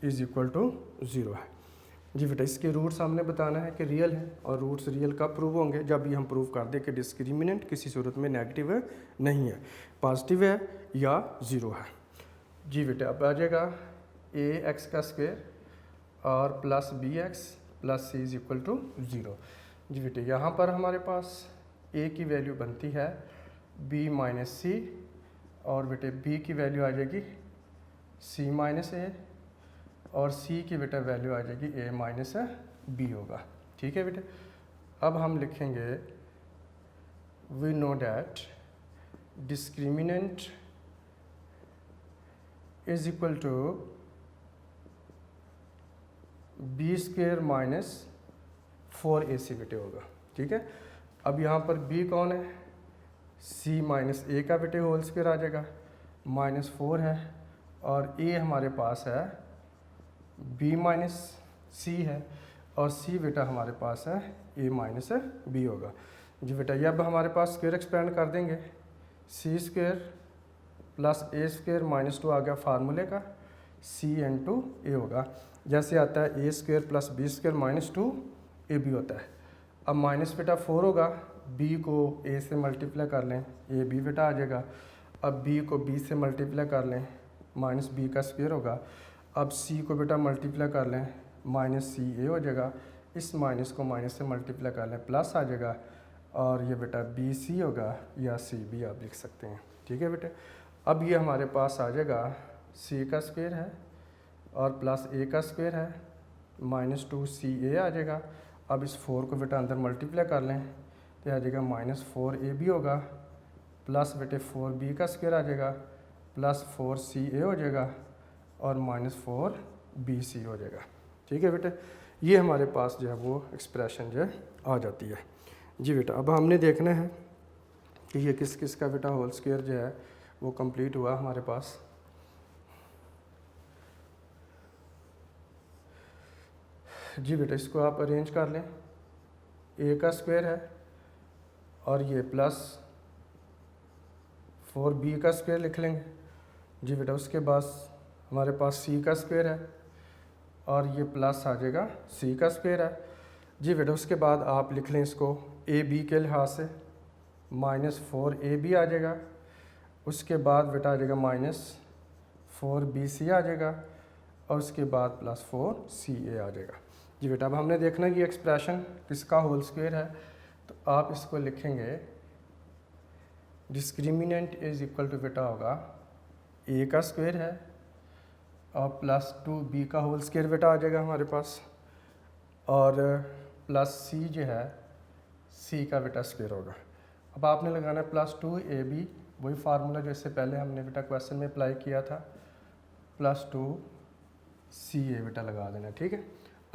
इज इक्वल टू 0 है। जी बेटा इसके रूट्स हमने बताना है कि रियल है, और रूट्स रियल कब प्रूव होंगे, जब भी हम प्रूव कर दें कि डिस्क्रिमिनेंट किसी सूरत में नेगेटिव है नहीं है, पॉजिटिव है या 0 है। जी बेटा अब आ जाएगा ax का स्क्वायर और plus bx plus c is equal to 0। जी बेटे यहाँ पर हमारे पास a की वैल्यू बनती है b माइनस सी और बेटे b की वैल्यू आ जाएगी c माइनस ए और c की बेटा वैल्यू आ जाएगी a माइनस बी होगा, ठीक है बेटे। अब हम लिखेंगे we know that discriminant is equal to b square minus 4ac बेटे होगा, ठीक है। अब यहाँ पर b कौन है, c माइनस ए का बेटे होल स्क्वेयर आ जाएगा, -4 है और a हमारे पास है b माइनस सी है और c बेटा हमारे पास है a माइनस बी होगा। जी बेटा ये अब हमारे पास स्क्वायर एक्सपेंड कर देंगे, c square plus a square -2 आ गया फार्मूले का, c इंटू ए होगा, जैसे आता है a square plus b square -2 ab होता है। अब माइनस बेटा 4 होगा, b को a से मल्टीप्लाई कर लें ab बेटा आ जाएगा, अब b को b से मल्टीप्लाई कर लें -b का स्क्वायर होगा। अब सी को बेटा मल्टीप्लाई कर लें, माइनस सी ए हो जाएगा, इस माइनस को माइनस से मल्टीप्लाई कर लें, प्लस आ जाएगा, और ये बेटा बी सी होगा या सी बी आप लिख सकते हैं। ठीक है बेटे, अब ये हमारे पास आ जाएगा सी का स्क्वायर है और प्लस ए का स्क्वायर है, माइनस 2 सी ए आ जाएगा। अब इस 4 को बेटा अंदर मल्टीप्लाई कर लें तो आ जाएगा माइनस 4 ए बी होगा, प्लस बेटे 4 बी का स्क्वायर आ जाएगा, प्लस 4 सी ए हो जाएगा और माइनस 4 बी सी हो जाएगा। ठीक है बेटे, ये हमारे पास जो है वो एक्सप्रेशन जो है आ जाती है। जी बेटा, अब हमने देखना है कि ये किस किस का बेटा होल स्क्वायर जो है वो कंप्लीट हुआ हमारे पास। जी बेटा, इसको आप अरेंज कर लें, ए का स्क्वायर है और ये प्लस 4 बी का स्क्वायर लिख लेंगे। जी बेटा, उसके बाद हमारे पास सी का स्क्वायर है और ये प्लस आ जाएगा सी का स्क्वायर है। जी बेटा, उसके बाद आप लिख लें इसको ए बी के लिहाज से, माइनस 4 ए बी आ जाएगा, उसके बाद बेटा आ जाएगा माइनस 4 बी सी आ जाएगा और उसके बाद प्लस 4 सी ए आ जाएगा। जी बेटा, अब हमने देखना कि एक्सप्रेशन किसका होल स्क्वायर है, तो आप इसको लिखेंगे डिस्क्रिमिनेंट इज इक्वल टू बेटा होगा ए का स्क्वायर है और प्लस 2 बी का होल स्क्वायर बेटा आ जाएगा हमारे पास, और प्लस सी जो है सी का बेटा स्क्वायर होगा। अब आपने लगाना है प्लस 2 ए बी, वही फार्मूला जो इससे पहले हमने बेटा क्वेश्चन में अप्लाई किया था, प्लस 2 सी ए बेटा लगा देना। ठीक है,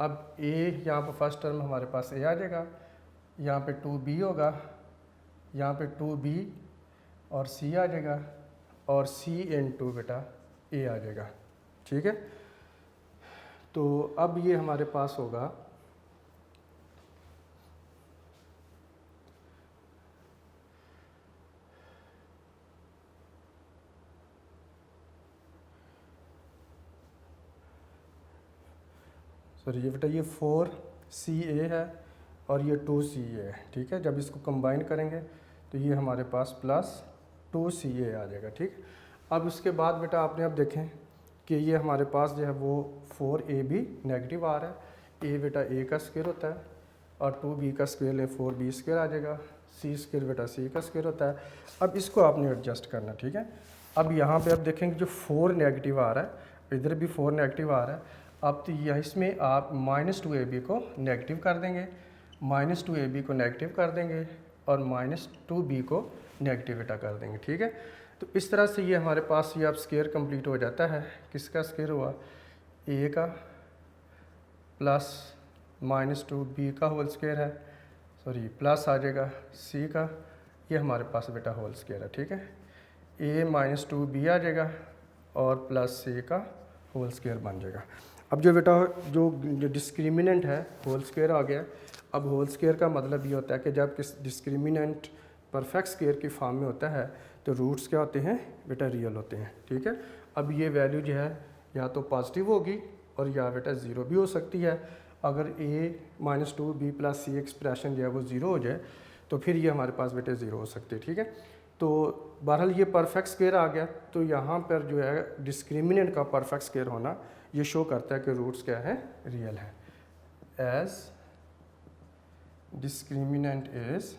अब ए यहाँ पर फर्स्ट टर्म हमारे पास ए आ जाएगा, यहाँ पे 2 बी होगा, यहाँ पे 2 बी और सी आ जाएगा और सी इन 2 बेटा ए आ जाएगा। ठीक है, तो अब ये हमारे पास होगा सॉरी ये बेटा ये 4 सी ए है और ये 2 सी ए है। ठीक है, जब इसको कंबाइन करेंगे तो ये हमारे पास प्लस 2 सी ए आ जाएगा। ठीक, अब उसके बाद बेटा आपने अब देखें कि ये हमारे पास जो है वो 4 ए बी नेगेटिव आ रहा है, ए बेटा ए का स्क्वायर होता है और 2 बी का स्क्वायर है 4 बी स्क्वायर आ जाएगा, सी स्क्वायर बेटा सी का स्क्वायर होता है। अब इसको आपने एडजस्ट करना। ठीक है, अब यहाँ पे अब देखेंगे जो 4 नेगेटिव आ रहा है, इधर भी 4 नेगेटिव आ रहा है, अब तो यह इसमें आप माइनस 2 ए बी को नेगेटिव कर देंगे, माइनस 2 ए बी को नेगेटिव कर देंगे और माइनस 2 बी को नेगेटिव बेटा कर देंगे। ठीक है, तो इस तरह से ये हमारे पास ये अब स्क्वायर कंप्लीट हो जाता है। किसका स्क्वायर हुआ, ए का प्लस माइनस 2 बी का होल स्क्वायर है, सॉरी प्लस आ जाएगा सी का, ये हमारे पास बेटा होल स्क्वायर है। ठीक है, ए माइनस 2 बी आ जाएगा और प्लस सी का होल स्क्वायर बन जाएगा। अब जो बेटा जो डिस्क्रिमिनेंट है होल स्क्वायर आ गया। अब होल स्क्वायर का मतलब ये होता है कि जब किस डिस्क्रिमिनेंट परफेक्ट स्क्वायर की फॉर्म में होता है तो रूट्स क्या होते हैं बेटा, रियल होते हैं। ठीक है, अब ये वैल्यू जो है या तो पॉजिटिव होगी और या बेटा ज़ीरो भी हो सकती है। अगर ए माइनस 2 बी प्लस सी एक्सप्रेशन जो है वो ज़ीरो हो जाए तो फिर ये हमारे पास बेटे ज़ीरो हो सकती है। ठीक है, तो बहरहाल ये परफेक्ट स्क्वायर आ गया, तो यहाँ पर जो है डिस्क्रिमिनेंट का परफेक्ट स्क्वायर होना ये शो करता है कि रूट्स क्या है, रियल है। As discriminant is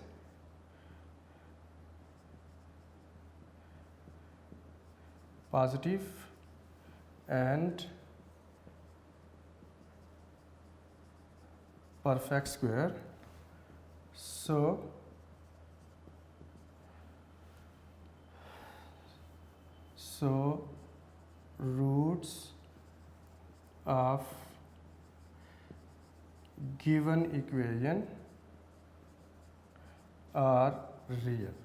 positive and perfect square, so roots of given equation are real।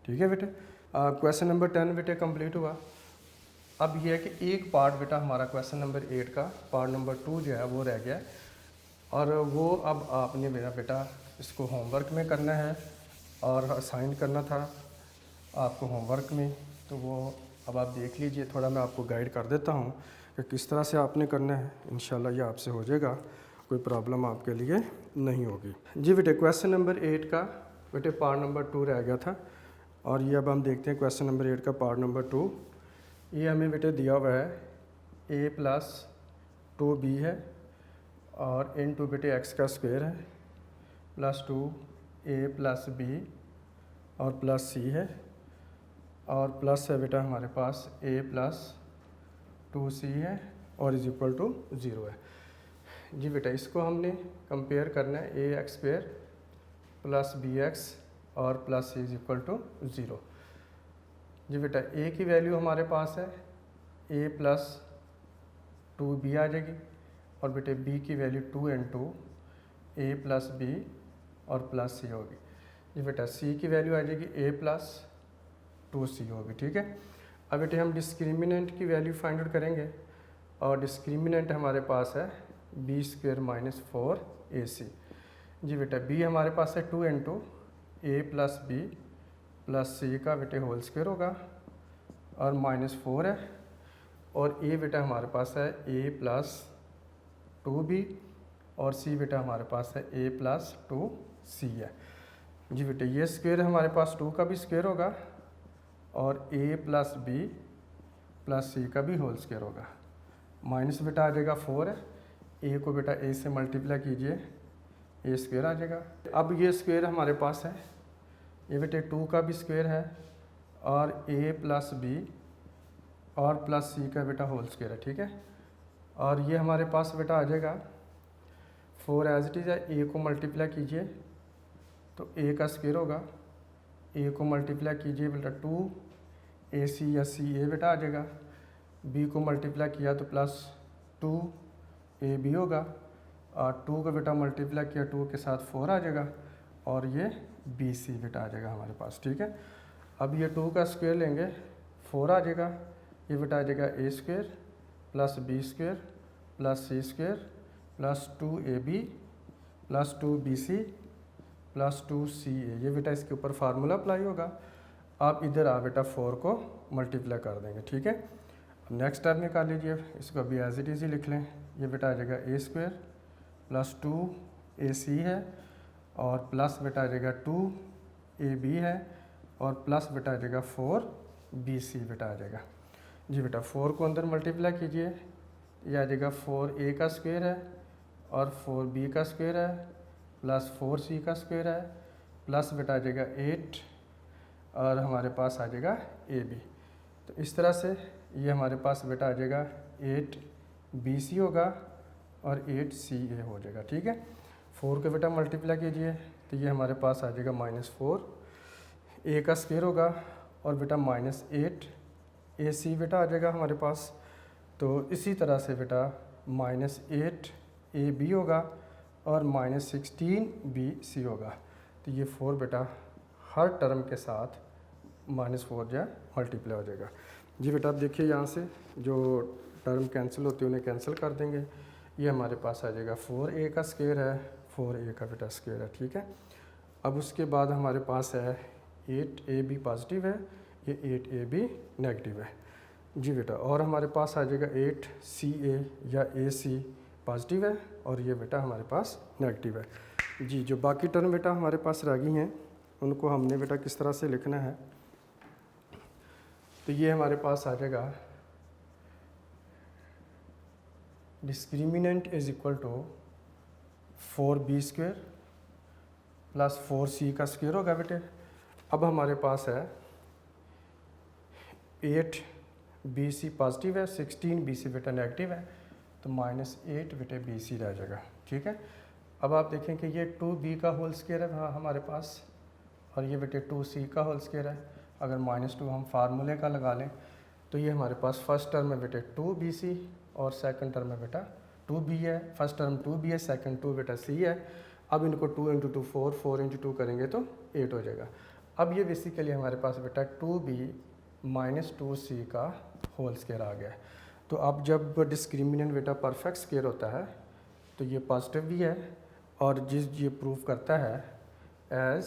ठीक है बेटे, क्वेश्चन नंबर 10 बेटे कंप्लीट हुआ। अब यह है कि एक पार्ट बेटा हमारा क्वेश्चन नंबर 8 का पार्ट नंबर 2 जो है वो रह गया है, और वो अब आपने मेरा बेटा इसको होमवर्क में करना है और असाइन करना था आपको होमवर्क में, तो वो अब आप देख लीजिए, थोड़ा मैं आपको गाइड कर देता हूँ कि किस तरह से आपने करना है। इंशाल्लाह ये आपसे हो जाएगा, कोई प्रॉब्लम आपके लिए नहीं होगी। जी बेटे, क्वेश्चन नंबर 8 का बेटे पार्ट नंबर 2 रह गया था, और ये अब हम देखते हैं क्वेश्चन नंबर 8 का पार्ट नंबर 2। ये हमें बेटे दिया हुआ है ए प्लस 2b है और इनटू बेटे x का स्क्वायर है प्लस 2a प्लस b और प्लस c है और प्लस है बेटा हमारे पास a प्लस 2c है और इज इक्वल टू 0 है। जी बेटा इसको हमने कंपेयर करना है A x square plus B X और plus C is equal to 0। जी बेटा ए की वैल्यू हमारे पास है ए प्लस 2b आ जाएगी और बेटे बी की वैल्यू 2 इंटू ए प्लस बी और प्लस सी होगी। जी बेटा सी की वैल्यू आ जाएगी ए प्लस 2c होगी। ठीक है, अब बेटे हम डिस्क्रिमिनेंट की वैल्यू फाइंड आउट करेंगे और डिस्क्रिमिनेंट हमारे पास है बी स्क्वेयर माइनस 4ac। जी बेटा बी हमारे पास है 2 इंटू ए प्लस बी प्लस सी का बेटे होल स्क्वायर होगा और माइनस 4 है और ए बेटा हमारे पास है ए प्लस 2b और सी बेटा हमारे पास है ए प्लस 2c है। जी बेटा ये स्क्वायर हमारे पास 2 का भी स्क्वायर होगा और ए प्लस बी प्लस सी का भी होल स्क्वायर होगा। माइनस बेटा आ जाएगा 4 है, ए को बेटा ए से मल्टीप्लाई कीजिए ए स्क्वायर आ जाएगा। अब ये स्क्वायर हमारे पास है, ये बेटे 2 का भी स्क्वायर है और ए प्लस बी और प्लस सी का बेटा होल स्क्वायर है। ठीक है, और ये हमारे पास बेटा आ जाएगा 4 एज इट इज़ है, ए को मल्टीप्लाई कीजिए तो ए का स्क्वायर होगा, ए को मल्टीप्लाई कीजिए बेटा 2ac या सी ए बेटा आ जाएगा, बी को मल्टीप्लाई किया तो प्लस 2ab होगा और 2 को बेटा मल्टीप्लाई किया 2 के साथ 4 आ जाएगा और ये bc बेटा आ जाएगा हमारे पास। ठीक है, अब ये 2 का स्क्वायर लेंगे 4 आ जाएगा, ये बेटा आ जाएगा A square plus B square plus C square plus 2ab plus 2bc plus 2ca। ये बेटा इसके ऊपर फार्मूला अप्लाई होगा। आप इधर आ बेटा 4 को मल्टीप्लाई कर देंगे। ठीक है, अब नेक्स्ट टर्म निकाल लीजिए, इसको अभी एज इट इज़ ही लिख लें। ये बेटा आ जाएगा ए स्क्वायर प्लस 2ac है और प्लस बेटा आ जाएगा 2ab है और प्लस बेटा आ जाएगा 4bc बेटा आ जाएगा। जी बेटा 4 को अंदर मल्टीप्लाई कीजिए, ये आ जाएगा 4a का स्क्वायर है और 4b का स्क्वायर है प्लस 4c का स्क्वायर है प्लस बेटा आ जाएगा 8 और हमारे पास आ जाएगा ab। तो इस तरह से ये हमारे पास बेटा आ जाएगा 8bc होगा और 8ca हो जाएगा। ठीक है, 4 के बेटा मल्टीप्लाई कीजिए तो ये हमारे पास आ जाएगा -4, a का स्क्वायर होगा और बेटा -8ac बेटा आ जाएगा हमारे पास। तो इसी तरह से बेटा -8ab होगा और -16bc होगा। तो ये 4 बेटा हर टर्म के साथ -4 जो मल्टीप्लाई हो जाएगा। जी बेटा अब देखिए यहाँ से जो टर्म कैंसिल होती है उन्हें कैंसिल कर देंगे। ये हमारे पास आ जाएगा 4a का स्क्वायर है, 4a का बेटा स्क्वायर है। ठीक है, अब उसके बाद हमारे पास है 8ab पॉजिटिव है, ये 8ab नेगेटिव है। जी बेटा और हमारे पास आ जाएगा 8ca या ac पॉजिटिव है और ये बेटा हमारे पास नेगेटिव है। जी जो बाकी टर्म बेटा हमारे पास रह गई हैं उनको हमने बेटा किस तरह से लिखना है, तो ये हमारे पास आ जाएगा discriminant is equal to 4b square plus 4c का स्क्वायर होगा बेटे। अब हमारे पास है 8bc पॉजिटिव है, 16bc बेटा नेगेटिव है, तो -8 बेटे bc रह जाएगा। ठीक है, अब आप देखें कि ये 2b का होल स्क्वायर है हमारे पास और ये बेटे 2c का होल स्क्वायर है। अगर -2 हम फार्मूले का लगा लें तो ये हमारे पास फर्स्ट टर्म में बेटे 2bc और सेकंड टर्म में बेटा 2b है। फर्स्ट टर्म 2b है, सेकंड 2 बेटा c है। अब इनको 2 × 2 4, 4 × 2 करेंगे तो 8 हो जाएगा। अब ये बेसिकली हमारे पास बेटा 2b - 2c का होल स्क्वायर आ गया है। तो अब जब डिस्क्रिमिनेंट बेटा परफेक्ट स्क्वायर होता है तो ये पॉजिटिव भी है और ये प्रूव करता है as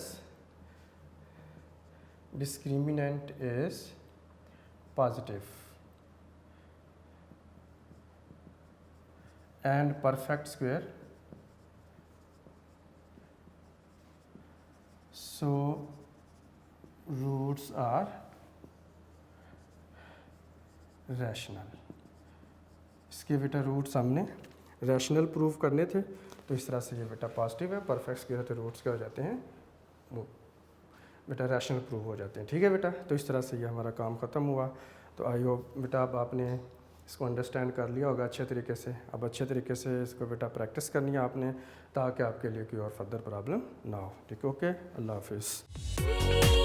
discriminant is positive and perfect square, so roots are rational। इसके बेटा रूट्स हमने रैशनल प्रूफ करने थे, तो इस तरह से ये बेटा पॉजिटिव है, परफेक्ट्स के रहते रूट्स क्या हो जाते हैं, वो बेटा रैशनल प्रूफ हो जाते हैं। ठीक है बेटा, तो इस तरह से ये हमारा काम ख़त्म हुआ। तो आई होप बेटा अब आपने इसको अंडरस्टैंड कर लिया होगा अच्छे तरीके से। अब अच्छे तरीके से इसको बेटा प्रैक्टिस करनी है आपने, ताकि आपके लिए कोई और फर्दर प्रॉब्लम ना हो। ठीक है, ओके, अल्लाह हाफिज़।